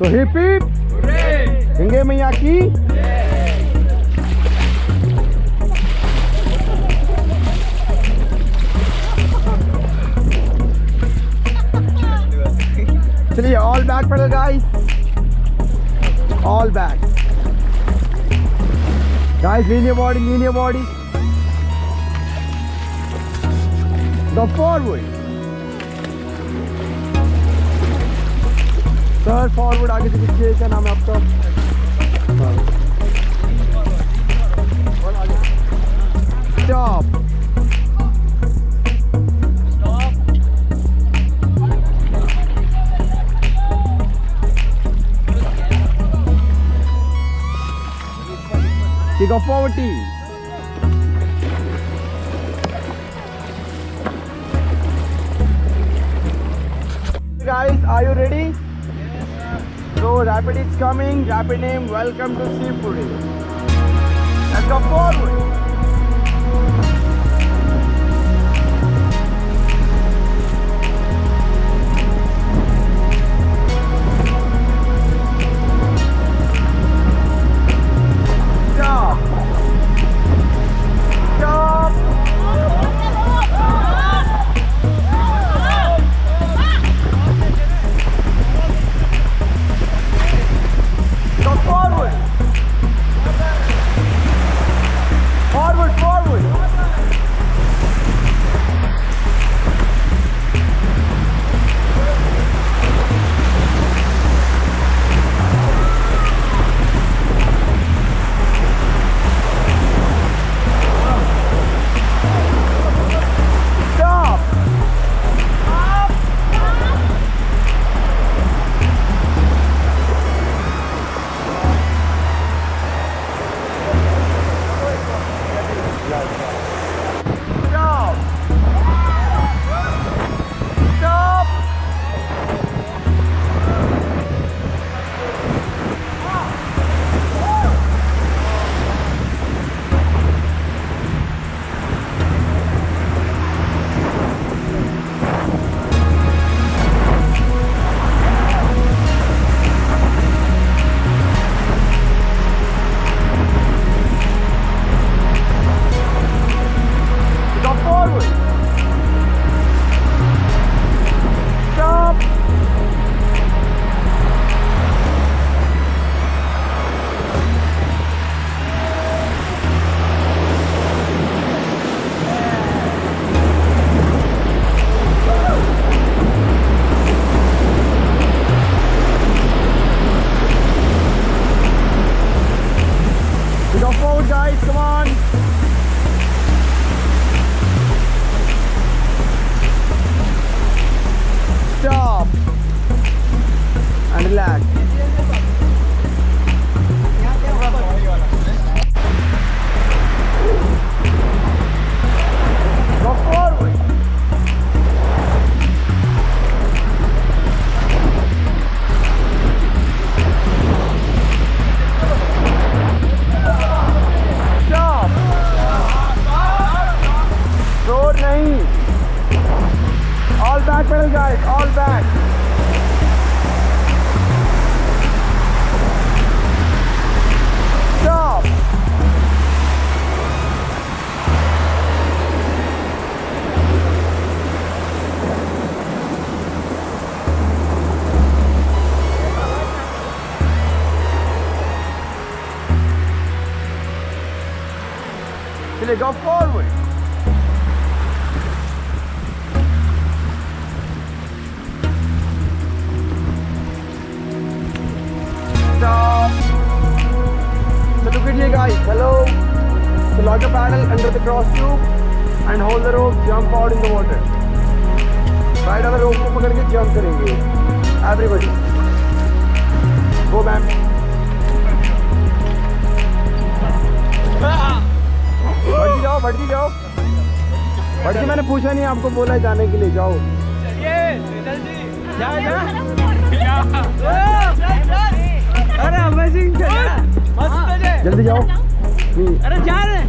So hip hip, Gange मैया की। चलिए all back pedal guys, all back guys, lean your body, go forward sir, forward, आगे से पीछे, क्या नाम है आपका? Stop. Kick off forward T. Guys, are you ready? Yes, sir. So rapid is coming. Rapid name. Welcome to Seafood. Let's go forward. Go forward. Stop. So look at you guys. Hello. So lock your paddle under the cross tube and hold the rope. Jump out in the water. Right on the rope को पकड़ के jump करेंगे. Everybody. Go, ma'am. भटजी जाओ, भटजी मैंने पूछा नहीं, आपको बोला है जाने के लिए, जाओ। अरे अमेजिंग, जल्दी जाओ। अरे जा रहे हैं।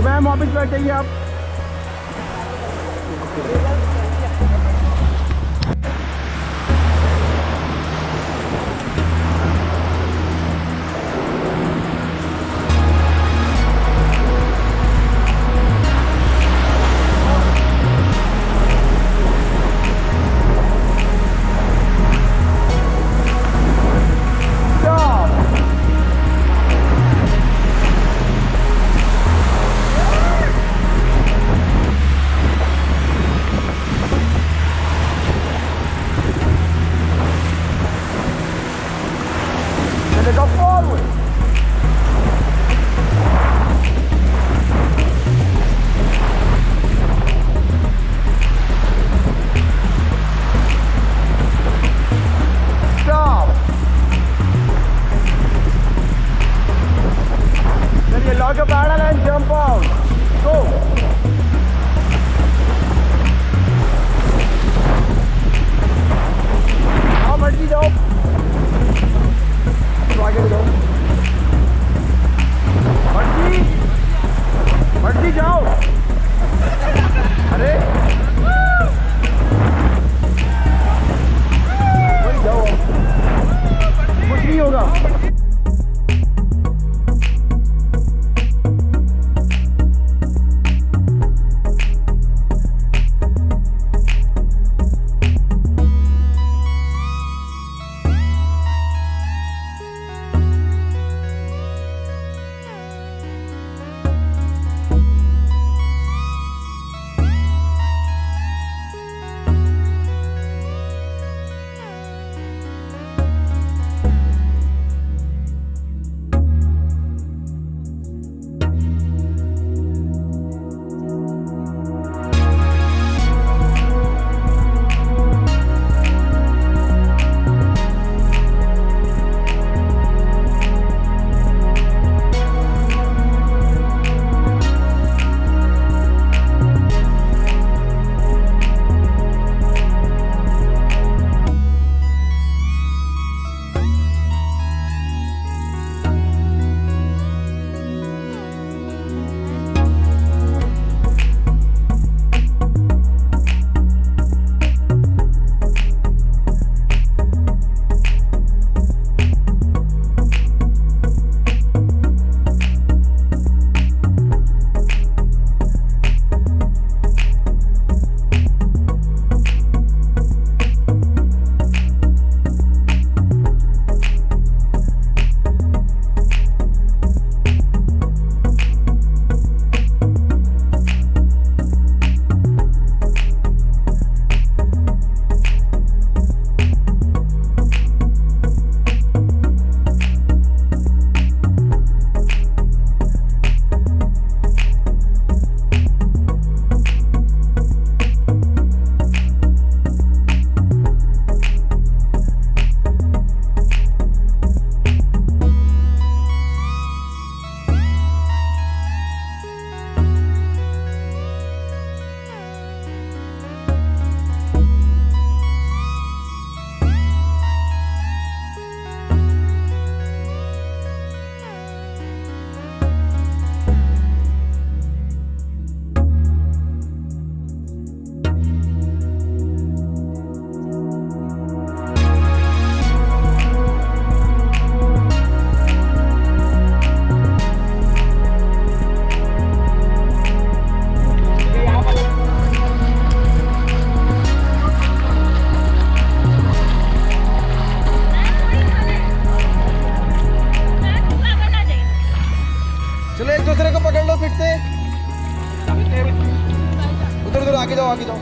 मैम वापस बैठ जाइए आप। Go forward. Stop. Then you lock a paddle and jump out. Go. Now मर्जी जाओ। आगे जाओ। मर्जी जाओ। अरे जाओ, कुछ नहीं होगा। आगे जाओ आगे जाओ।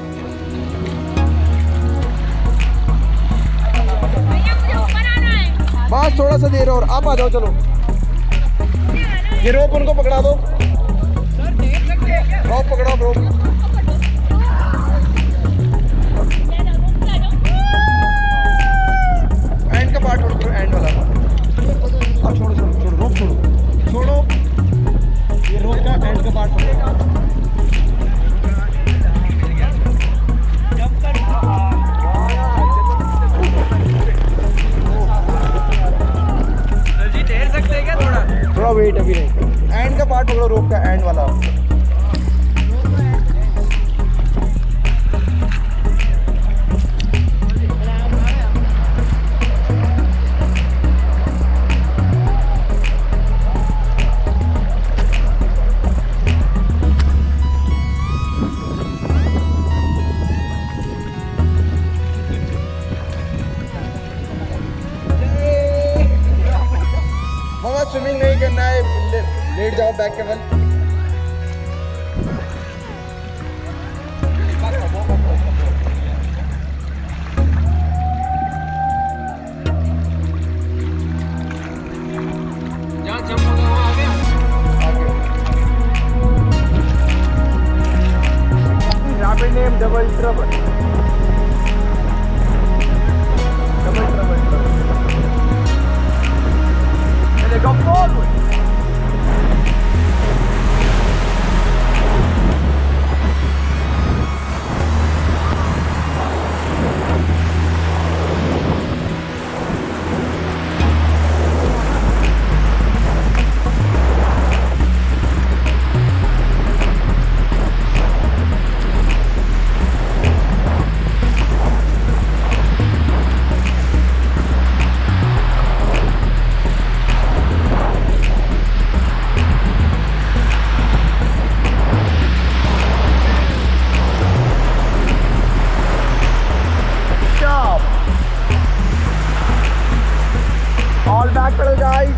बस थोड़ा सा देर और आप आ जाओ। चलो ये रोप उनको पकड़ा दो। रोप पकड़ो रोप। एंड का पार्ट छोड़ो, एंड वाला अब छोड़ो छोड़ो छोड़ो रोप छोड़ो छोड़ो। ये रोप का एंड का पार्ट छोड़ो। थोड़ा वेट अभी नहीं, एंड का पार्ट पकड़ो रोप का एंड वाला। स्विमिंग नहीं करना है, लेट जाओ बैक केवल। जहाँ जंप होगा वहाँ आ गया। Rapid name double trouble. Go forward. All back pedal, guys.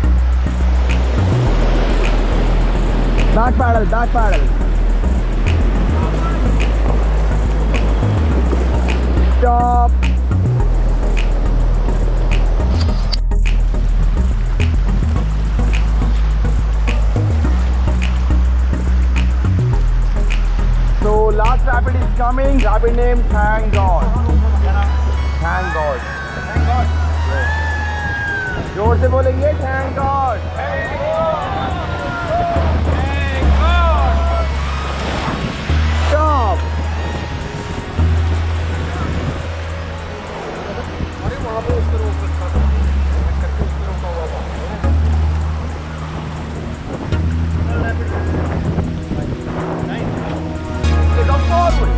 Back pedal, back pedal. Stop. So last rapid is coming. Rapid name, thank God. Thank God. Thank God. जोर से बोलेंगे thank God. Stop. अरे वहाँ पे उसको रोक रखा था, करके उसको रोका हुआ था। Go forward.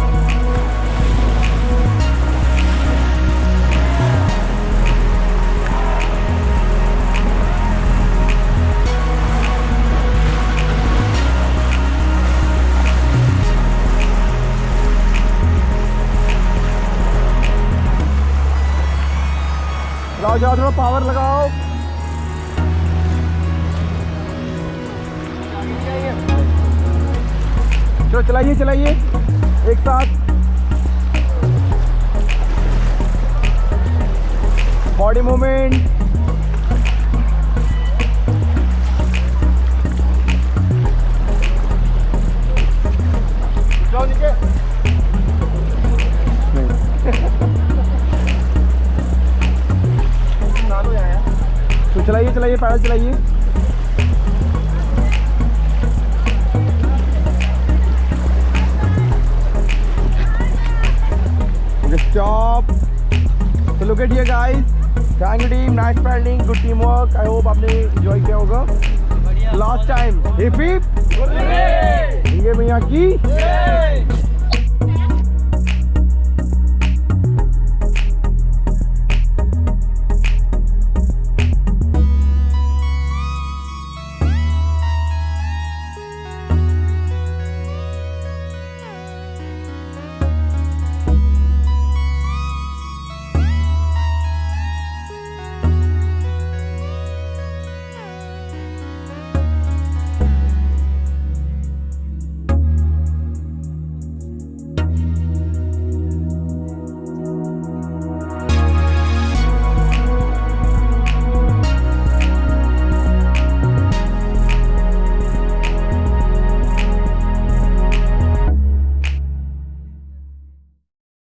जाओ जाओ, थोड़ा पावर लगाओ। चलो चलाइए चलाइए एक साथ। Body movement. जाओ नीचे। तो चलाइए चलाइए, पैडल चलाइए। Stop. So look at here, guys. Thank you team, nice paddling, good teamwork. I hope आपने enjoy किया होगा। Last time, hip hip, इंगे मियाँ की।